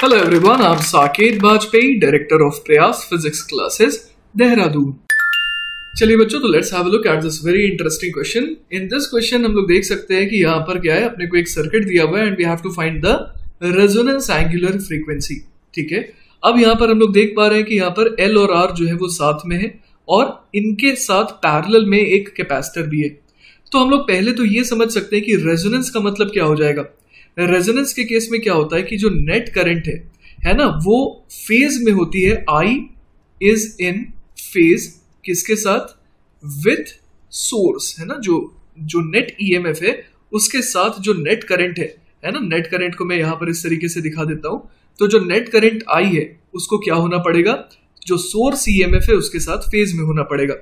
Hello everyone, I'm Saket Bajpayee, Director of Prayas Physics Classes, Dehradun. चलिए बच्चों, तो let's have a look at this very interesting question. In this question हम लोग देख सकते हैं कि यहाँ पर क्या है, अपने को एक सर्किट दिया हुआ है and we have to find the resonance angular frequency. ठीक है, अब यहाँ पर हम लोग देख पा रहे हैं कि यहाँ पर L और R जो है वो साथ में है और इनके साथ पैरेलल में एक कैपेसिटर भी है. तो हम लोग पहले तो ये समझ सकते हैं कि रेजोनेंस का मतलब क्या हो जाएगा. रेजोनेंस के केस में क्या होता है कि जो नेट करंट है ना, वो फेज में होती है. आई इज इन फेज किसके साथ? विथ सोर्स, है ना. जो नेट ईएमएफ है उसके साथ जो नेट करंट है ना. नेट करंट को मैं यहां पर इस तरीके से दिखा देता हूं. तो जो नेट करंट आई है उसको क्या होना पड़ेगा, जो सोर्स ईएमएफ है उसके साथ फेज में होना पड़ेगा.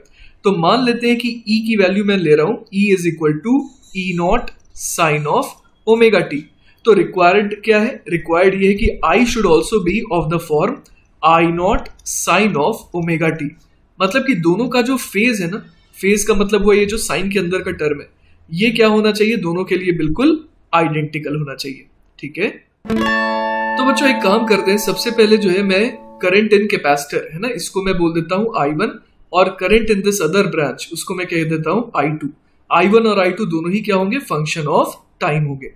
तो मान लेते हैं कि ई की वैल्यू मैं ले रहा हूं, E is equal to E naught sine of omega T. तो रिक्वायर्ड क्या है? रिक्वायर्ड ये है कि I should also be of the form I not sine of omega T. मतलब कि दोनों का जो फेज है ना, फेज का मतलब हुआ ये जो साइन के अंदर का टर्म है, ये क्या होना चाहिए, दोनों के लिए बिल्कुल आइडेंटिकल होना चाहिए. ठीक है, तो बच्चों एक काम करते हैं. सबसे पहले जो है मैं करंट इन कैपेसिटर है ना, इसको मैं बोल देता हूं I1 और current in this other branch उसको मैं कह देता हूं I2. I1 और I2 दोनों ही क्या होंगे, फंक्शन ऑफ टाइम होंगे.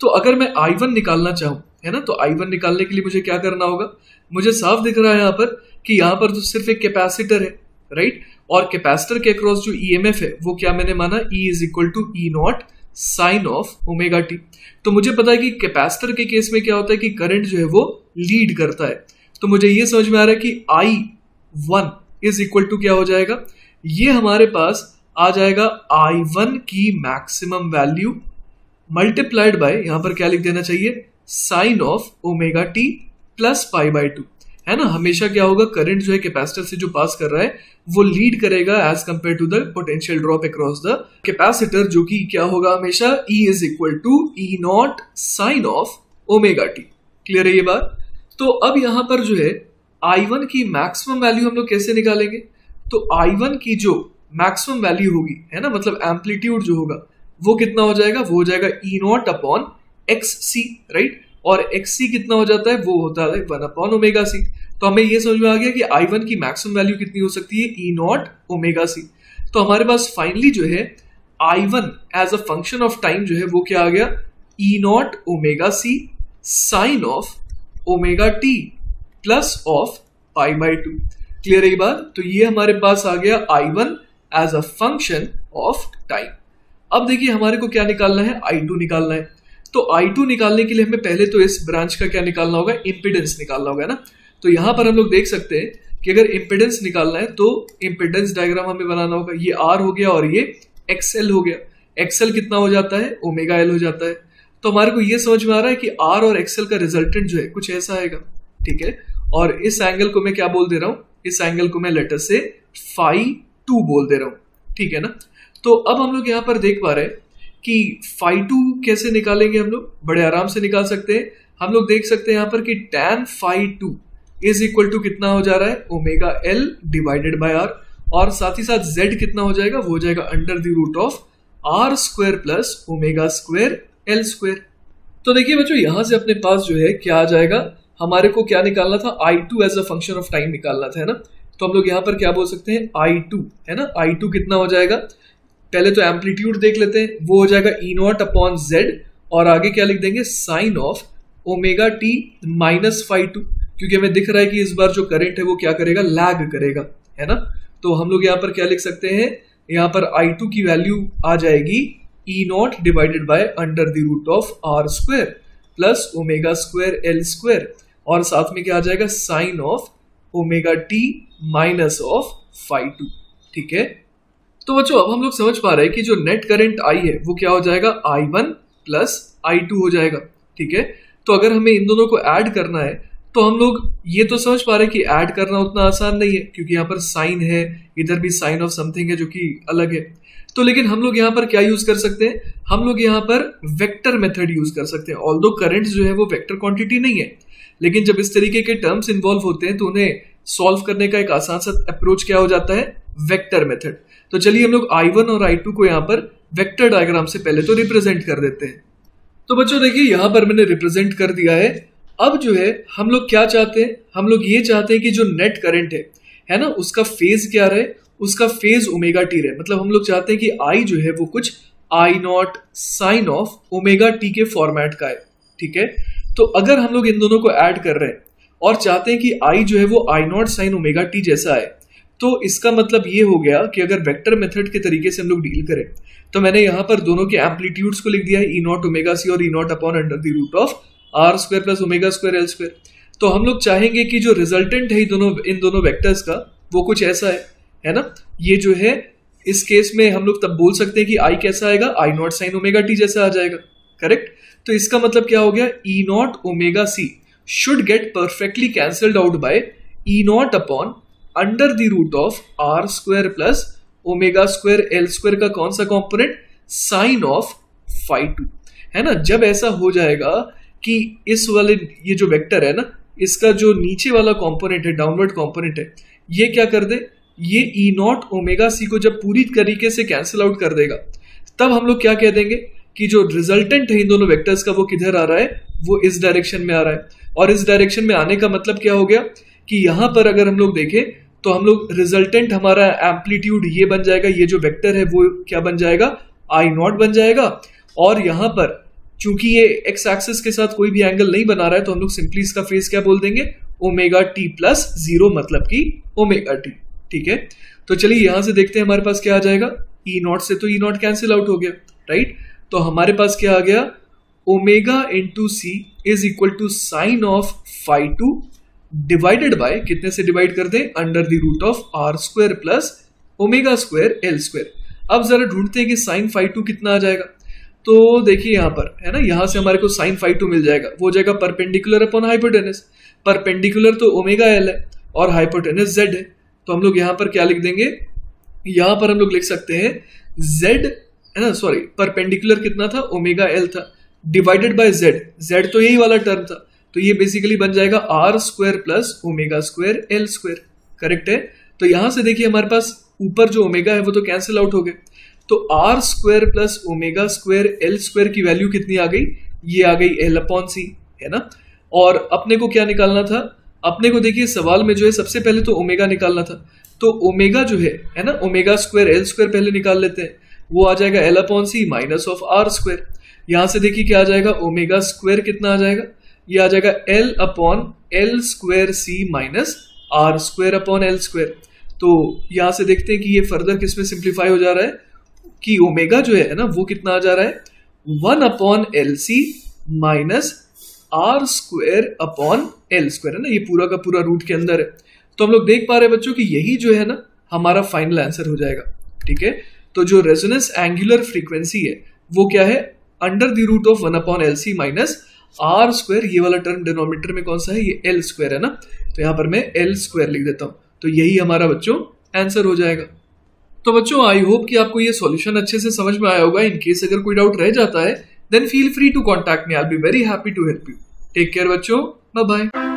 तो अगर मैं I1 निकालना चाहूं है ना, तो I1 निकालने के लिए मुझे क्या करना होगा. मुझे साफ दिख रहा है यहाँ पर कि यहाँ पर तो सिर्फ एक कैपेसिटर है, राइट. और कैपेसिटर के अक्रॉस जो ईएमएफ है वो क्या मैंने माना, E is equal to E naught sine of omega T. तो मुझे पता है कि कैपेसिटर के केस में क्या होता है कि करंट जो है वो लीड करता है. तो मुझे ये समझ में आ रहा है कि I1 इज इक्वल टू क्या हो जाएगा, ये हमारे पास आ जाएगा I1 की मैक्सिमम वैल्यू मल्टीप्लाइड बाय, यहां पर क्या लिख देना चाहिए, sine of omega T plus pi by 2, है ना. हमेशा क्या होगा, करंट जो है कैपेसिटर से जो पास कर रहा है वो लीड करेगा as compare to the potential drop across the capacitor, जो कि क्या होगा हमेशा, E is equal to E naught sine of omega t. Clear है ये बात. तो अब यहां पर जो है I1 की मैक्सिमम वैल्यू हम लोग कैसे निकालेंगे. तो I1 की जो मैक्सिमम वैल्यू होगी है ना, मतलब एम्पलीट्यूड जो होगा वो कितना हो जाएगा, वो हो जाएगा E not upon X C, right. और एक्स सी कितना हो जाता है, वो होता है 1 अपॉन ओमेगा सी. तो हमें ये समझ में आ गया कि I1 की मैक्सिमम वैल्यू कितनी हो सकती है, ई नॉट ओमेगा सी. तो हमारे पास फाइनली जो है I1 as a function of time जो है वो क्या आ गया, E not omega C sine of omega T plus of pi by 2. Clear है ये बात. तो ये हमारे पास आ गया I1 as a function of time. अब देखिए हमारे को क्या निकालना है, I2 निकालना है. तो I2 निकालने के लिए हमें पहले तो इस ब्रांच का क्या निकालना होगा, इंपिडेंस निकालना होगा ना. तो यहां पर हम लोग देख सकते हैं कि अगर इंपिडेंस निकालना है तो इंपिडेंस डायग्राम हमें बनाना होगा. ये R हो गया और ये XL हो गया. XL कितना हो जाता है, ओमेगा L हो जाता है. तो हमारे को ये समझ में आ रहा है कि R और XL का रिजल्टेंट जो है कुछ ऐसा आएगा. ठीक है, और इस एंगल को मैं क्या बोल दे रहा हूं, इस एंगल को मैं लेटर से φ2 बोल दे रहा हूं. ठीक है ना. तो अब हम लोग यहाँ पर देख पा रहे हैं कि φ2 कैसे निकालेंगे. हम लोग बड़े आराम से निकाल सकते हैं. हम लोग देख सकते हैं यहाँ पर कि tan φ2 इज इक्वल टू कितना हो जा रहा है, omega L divided by R. और साथ ही साथ Z कितना हो जाएगा, वो हो जाएगा under the root of R square plus omega square L square. तो देखिए बच्चों यहां से अपने पास जो है क्या आ जाएगा, हमारे को क्या निकालना था, I2 as a function of time निकालना था, है ना. तो हम लोग यहाँ पर क्या बोल सकते हैं, I2 है ना. I2 कितना हो जाएगा, पहले तो एम्पलीट्यूड देख लेते हैं, वो हो जाएगा ई नॉट अपॉन जेड और आगे क्या लिख देंगे, sine of omega T minus φ2, क्योंकि हमें दिख रहा है कि इस बार जो करंट है वो क्या करेगा, लैग करेगा, है ना. तो हम लोग यहाँ पर क्या लिख सकते हैं, यहाँ पर I2 की वैल्यू आ जाएगी E not divided by under the root of R square plus omega square L square और साथ में क्या आ जाएगा, sine of omega T minus of φ2. ठीक है. तो बच्चों अब हम लोग समझ पा रहे हैं कि जो नेट करंट I है वो क्या हो जाएगा, I1 प्लस I2 हो जाएगा. ठीक है. तो अगर हमें इन दोनों को ऐड करना है तो हम लोग ये तो समझ पा रहे हैं कि ऐड करना उतना आसान नहीं है, क्योंकि यहाँ पर साइन है, इधर भी साइन ऑफ समथिंग है जो कि अलग है. तो लेकिन हम लोग यहाँ पर क्या यूज कर सकते हैं, हम लोग यहाँ पर वेक्टर मेथड यूज कर सकते हैं. ऑल्दो करंट जो है वो वेक्टर क्वांटिटी नहीं है, लेकिन जब इस तरीके के टर्म्स इन्वॉल्व होते हैं तो उन्हें सॉल्व करने का एक आसान सा अप्रोच क्या हो जाता है, वेक्टर मेथड. तो चलिए हम लोग I1 और I2 को यहाँ पर वेक्टर डायग्राम से पहले तो रिप्रेजेंट कर देते हैं. तो बच्चों देखिए यहाँ पर मैंने रिप्रेजेंट कर दिया है अब जो है हम लोग क्या चाहते हैं, हम लोग ये चाहते हैं कि जो नेट करंट है ना, उसका फेज क्या रहे, उसका फेज ओमेगा टी रहे। मतलब हम लोग चाहते हैं कि आई जो है वो कुछ I not sine of omega T के फॉर्मेट का है, ठीक है। तो अगर हम लोग इन दोनों को ऐड कर रहे हैं और चाहते हैं कि आई जो है वो आई नॉट साइन ओमेगा टी जैसा है, तो इसका मतलब ये हो गया कि अगर वेक्टर मेथड के तरीके से हम लोग डील करें, तो मैंने यहाँ पर दोनों के एम्पलीट्यूड्स को लिख दिया है, ई नॉट ओमेगा सी और E not upon under the root of R square plus omega square L square. तो हम लोग चाहेंगे कि जो रिजल्टेंट है इन दोनों वेक्टर्स का वो कुछ ऐसा है ना। ये जो है इस केस में हम लोग तब बोल सकते हैं कि आई कैसा आएगा, आई नॉट साइन ओमेगा टी जैसा आ जाएगा, करेक्ट। तो इसका मतलब क्या हो गया, E not omega C should get perfectly cancelled out by E not upon under the root of R square plus omega square L square का कौन सा component, sine of phi two, है ना। जब ऐसा हो जाएगा कि इस वाले ये जो वेक्टर है ना, इसका जो नीचे वाला कॉम्पोनेंट है, डाउनवर्ड कॉम्पोनेंट है, ये क्या कर दे, ये ई नॉट ओमेगा सी को जब पूरी तरीके से कैंसिल आउट कर देगा, तब हम लोग क्या कह देंगे कि जो रिजल्टेंट है इन दोनों वेक्टर्स का वो किधर आ रहा है, वो इस डायरेक्शन में आ रहा है। और इस डायरेक्शन में आने का मतलब क्या हो गया कि यहां पर अगर हम लोग देखें तो हम लोग रिजल्टेंट हमारा एम्पलीट्यूड ये बन जाएगा, ये जो वेक्टर है वो क्या बन जाएगा, आई नॉट बन जाएगा। और यहां पर चूंकि ये एक्स एक्सिस के साथ कोई भी एंगल नहीं बना रहा है, तो हम लोग सिंपली इसका फेस क्या बोल देंगे, ओमेगा टी प्लस जीरो, मतलब कि ओमेगा टी, ठीक है। तो चलिए यहां से देखते हैं हमारे पास क्या आ जाएगा, ई नॉट से तो ई नॉट कैंसिल आउट हो गया, राइट। तो हमारे पास क्या आ गया, omega into C is equal to sine of phi two divided by, कितने से डिवाइड कर दें, under the root of R square plus omega square L square. अब जरा ढूंढते हैं कि साइन फाई टू कितना आ जाएगा। तो देखिए यहां पर है ना, यहां से हमारे को साइन फाई टू मिल जाएगा, वो हो जाएगा परपेंडिकुलर अपॉन हाइपोटेनस। परपेंडिकुलर तो ओमेगा एल है और हाइपोटेनस जेड है, तो हम लोग यहां पर क्या लिख देंगे, यहां पर हम लोग लिख सकते हैं जेड, है ना, सॉरी परपेंडिकुलर कितना था, ओमेगा एल था, डिवाइडेड बाय जेड, जेड तो यही वाला टर्म था, तो ये बेसिकली बन जाएगा R square plus omega square L square, correct है। तो यहां से देखिए हमारे पास ऊपर जो ओमेगा है वो तो कैंसिल आउट हो गए, तो R square plus omega square L square की वैल्यू कितनी आ गई, ये आ गई एल अपॉन सी, है ना। और अपने को क्या निकालना था, अपने को देखिए सवाल में जो है सबसे पहले तो ओमेगा निकालना था, तो ओमेगा जो है ना, ओमेगा स्क्वायर एल स्क्वायर पहले निकाल लेते हैं, वो आ जाएगा L upon C minus of R square. यहां से देखिए क्या आ जाएगा, ओमेगा स्क्वायर कितना आ जाएगा, ये आ जाएगा L upon L square C minus R square upon L square. तो यहां से देखते हैं कि ये फर्दर किसमें सिंप्लीफाई हो जा रहा है, कि ओमेगा जो है ना वो कितना आ जा रहा है, 1 upon L C minus R square upon L square, है ना, ये पूरा का पूरा रूट के अंदर है। तो हम लोग देख पा रहे हैं बच्चों कि यही जो है ना हमारा फाइनल आंसर हो जाएगा, ठीक है। तो जो रेजोनेंस एंगुलर फ्रीक्वेंसी है वो क्या है, under the root of 1 upon L C minus R square, ये वाला टर्म डिनोमिनेटर में कौन सा है, ये एल स्क्वायर है ना, तो यहां पर मैं एल स्क्वायर लिख देता हूं, तो यही हमारा बच्चों आंसर हो जाएगा। तो बच्चों आई होप कि आपको ये सॉल्यूशन अच्छे से समझ में आया होगा। इन केस अगर कोई डाउट रह जाता है then feel free to contact me, I will be very happy to help you. Take care बच्चों, बाय बाय।